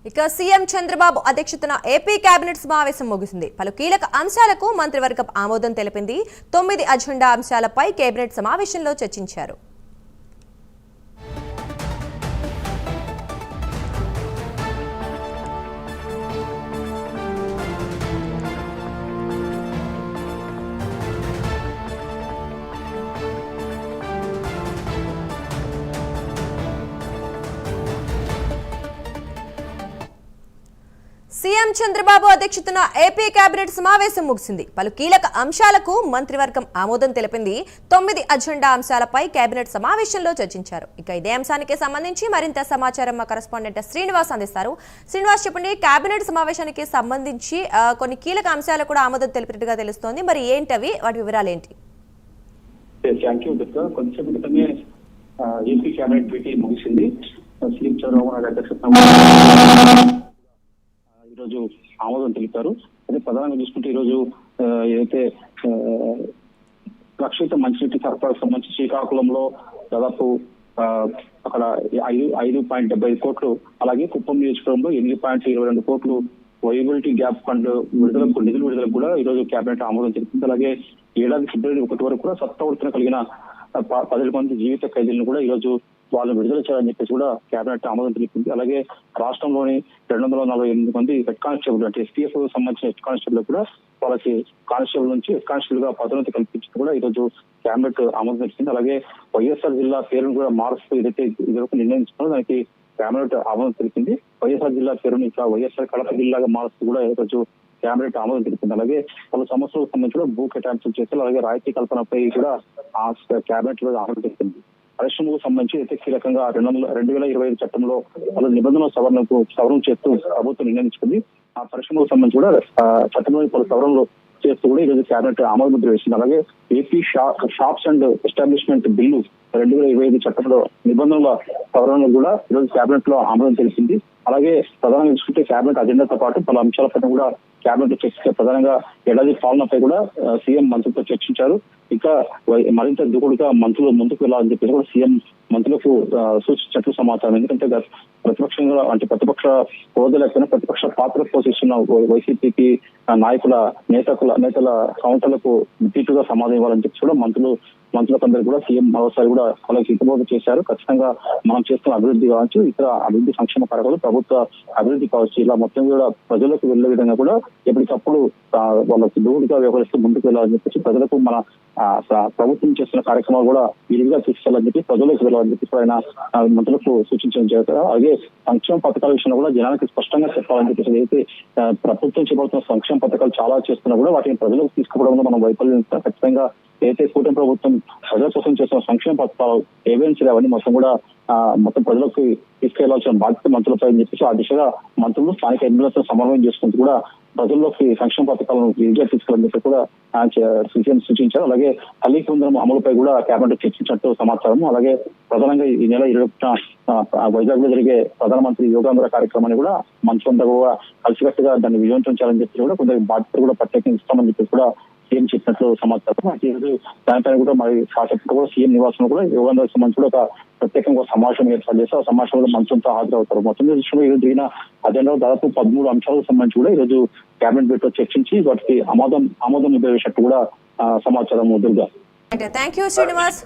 ఇక సీఎం చంద్రబాబు అధ్యక్షతన AP cabinet సమావేశం ముగిసింది. పలు కీలక అంశాలకు మంత్రివర్గం ఆమోదం తెలిపింది. 9 అజెండా అంశాలపై కేబినెట్ సమావేశంలో చర్చించారు. సీఎం చంద్రబాబు అధ్యక్షతన ఏపీ కేబినెట్ సమావేశం ముగిసింది. పలు కీలక అంశాలకు మంత్రివర్గం ఆమోదం తెలిపింది. 9 అజెండా అంశాలపై కేబినెట్ సమావేశంలో చర్చించారు. ఇక ఇదే అంశానికి సంబంధించి మరింత సమాచారం మా కరెస్పాండెంట్ శ్రీనివాస్ అందిస్తారు. శ్రీనివాస్, చెప్పండి, కేబినెట్ సమావేశానికి సంబంధించి కొన్ని కీలక అంశాలు కూడా ఆమోదం తెలిపినట్టుగా తెలుస్తోంది. మరి ఏంటవి, వాటి వివరాలు ఏంటి? కొంచెం క్రితమే ఏపీ కేబినెట్ భేటీ ముగిసింది. సీఎం చంద్రబాబు నాయుడు అధ్యక్షతన ఈరోజు ఆమోదం తెలిపారు. అదే ప్రధానంగా చూసుకుంటే ఈరోజు ఏదైతే రక్షిత మంచినీటి సరఫరాకు సంబంధించి శ్రీకాకుళంలో దాదాపు అక్కడ 5.75 కోట్లు, అలాగే కుప్పం నియోజకవర్గంలో 8.22 కోట్లు వైబిలిటీ గ్యాప్ ఫండ్ నిధుల విడుదలకు కూడా ఈరోజు కేబినెట్ ఆమోదం తెలిపింది. అలాగే ఏడాది ఫిబ్రవరి 1 వరకు కూడా సత్తావర్తన కలిగిన 10 మంది జీవిత ఖైదీలను కూడా ఈరోజు వాళ్ళు విడుదల చేయాలని చెప్పేసి కూడా కేబినెట్ ఆమోదం తెలిపింది. అలాగే రాష్ట్రంలోని 248 మంది హెడ్ కానిస్టేబుల్ అంటే ఎస్పీఎఫ్ సంబంధించిన హెడ్ కానిస్టేబుల్ కూడా వాళ్ళకి కానిస్టేబుల్ నుంచి హెడ్ కానిస్టేబుల్ గా పదోన్నతి కల్పించింది కూడా ఈరోజు కేబినెట్ ఆమోదం తెలిపింది. అలాగే వైఎస్ఆర్ జిల్లా పేరును కూడా మారుస్తూ ఏదైతే ఇదివరకు నిర్ణయించుకున్నో దానికి కేబినెట్ ఆమోదం తెలిపింది. వైఎస్ఆర్ జిల్లా పేరుని ఇట్లా వైఎస్ఆర్ కడప జిల్లాగా మారుస్తూ కూడా ఈరోజు కేబినెట్ ఆమోదం తెలిపింది. అలాగే పలు సమస్యలకు సంబంధించి కూడా భూ కేటాయింపులు చేశారు. అలాగే రాయితీ కల్పనపై కూడా ఆ కేబినెట్ లో ఆమోదం తెలిపింది. పరిశ్రమకు సంబంధించి అయితే కీలకంగా 2025 చట్టంలో పలు నిబంధనల సవరణ చేస్తూ ప్రభుత్వం నిర్ణయించుకుంది. ఆ పరిశ్రమకు సంబంధించి కూడా చట్టంలో పలు సవరణలు చేస్తూ కూడా ఈరోజు కేబినెట్ ఆమోద ముద్ర వేసింది. అలాగే AP shops and establishment bill 2025 చట్టంలో నిబంధనల సవరణలు కూడా ఈరోజు కేబినెట్ లో ఆమోదం తెలిసింది. అలాగే ప్రధానంగా చూసుకుంటే కేబినెట్ అజెండాతో పాటు పలు అంశాలపై కూడా కేబినెట్ చర్చించారు. ప్రధానంగా ఏడాది పాలనపై కూడా సీఎం మంత్రులతో చర్చించారు. ఇంకా మరింత దూకుడుగా మంత్రులు ముందుకు వెళ్ళాలని చెప్పేసి కూడా సీఎం మంత్రులకు సూచించినట్లు సమాచారం. ఎందుకంటే ప్రతిపక్షంగా అంటే ప్రతిపక్ష హోదా లేకపోయినా ప్రతిపక్ష పాత్ర పోషిస్తున్న వైసీపీకి నాయకుల నేతల కౌంటర్లకు తీటుగా సమాధానం ఇవ్వాలని చెప్పి కూడా మంత్రులందరూ కూడా సీఎం మరోసారి కూడా వాళ్ళకి హితబోధ చేశారు. ఖచ్చితంగా మనం చేస్తున్న అభివృద్ధి కావచ్చు, ఇతర అభివృద్ధి సంక్షేమ పథకాలు, ప్రభుత్వ అభివృద్ధి కావచ్చు, ఇలా మొత్తం కూడా ప్రజలకు వెళ్లే విధంగా కూడా ఎప్పటికప్పుడు వాళ్ళకి దూడుగా వ్యవహరిస్తూ ముందుకు వెళ్ళాలని చెప్పేసి ప్రజలకు మన ప్రభుత్వం చేస్తున్న కార్యక్రమాలు కూడా విరివిగా తీసుకెళ్లాలని చెప్పి ప్రజలకు వెళ్ళాలని చెప్పి ఆయన మంత్రులకు సూచించడం జరుగుతారు. అలాగే సంక్షేమ పథకాల విషయంలో కూడా జనానికి స్పష్టంగా చెప్పాలని చెప్పేసి అయితే ప్రభుత్వం చేపడుతున్న సంక్షేమ పథకాలు చాలా చేస్తున్నా కూడా వాటిని ప్రజలకు తీసుకుపోవడంలో మనం వైఫల్యం ఖచ్చితంగా ఏదైతే కూటమి ప్రభుత్వం ప్రజల కోసం చేస్తున్న సంక్షేమ పథకాలు ఏవెన్సీ అవన్నీ మొత్తం కూడా మొత్తం ప్రజలకు తీసుకెళ్లాల్సిన బాధ్యత మంత్రులపై అని చెప్పేసి ఆ దిశగా మంత్రులు స్థానిక ఎమ్మెల్యేలతో సమన్వయం చేసుకుంటూ కూడా ప్రజల్లోకి సంక్షేమ పథకాలను విజయ తీసుకెళ్ళని చెప్పి కూడా సీఎం సూచించారు. అలాగే తల్లి వందనం అమలుపై కూడా కేబినెట్ చర్చించినట్టు సమాచారం. అలాగే ప్రధానంగా ఈ నెల 21న వైజాగ్ లో జరిగే ప్రధానమంత్రి యోగాంధ్ర కార్యక్రమాన్ని కూడా మంత్రులంతా కూడా కలిసికట్టుగా దాన్ని విజయవంతం చేయాలని చెప్పి కూడా కొంత బాధ్యతలు కూడా ప్రత్యేకంగా ఇస్తామని చెప్పి కూడా సీఎం చెప్పినట్లు సమాచారం. ఈరోజు దానిపైన కూడా మరి కాసేపు కూడా సీఎం నివాసంలో కూడా యోగాంధ్రకు సంబంధించి కూడా ఒక ప్రత్యేకంగా సమావేశం ఏర్పాటు చేస్తే ఆ సమావేశంలో మంత్రులతో హాజరవుతారు. మొత్తం దృష్టిలో ఈరోజు జరిగిన అజెండాలో దాదాపు 13 అంశాలకు సంబంధించి కూడా ఈరోజు కేబినెట్ భేటీలో చర్చించి వాటికి ఆమోదం ముద్ర వేసినట్టు కూడా సమాచారం. Durga, thank you Srinivas.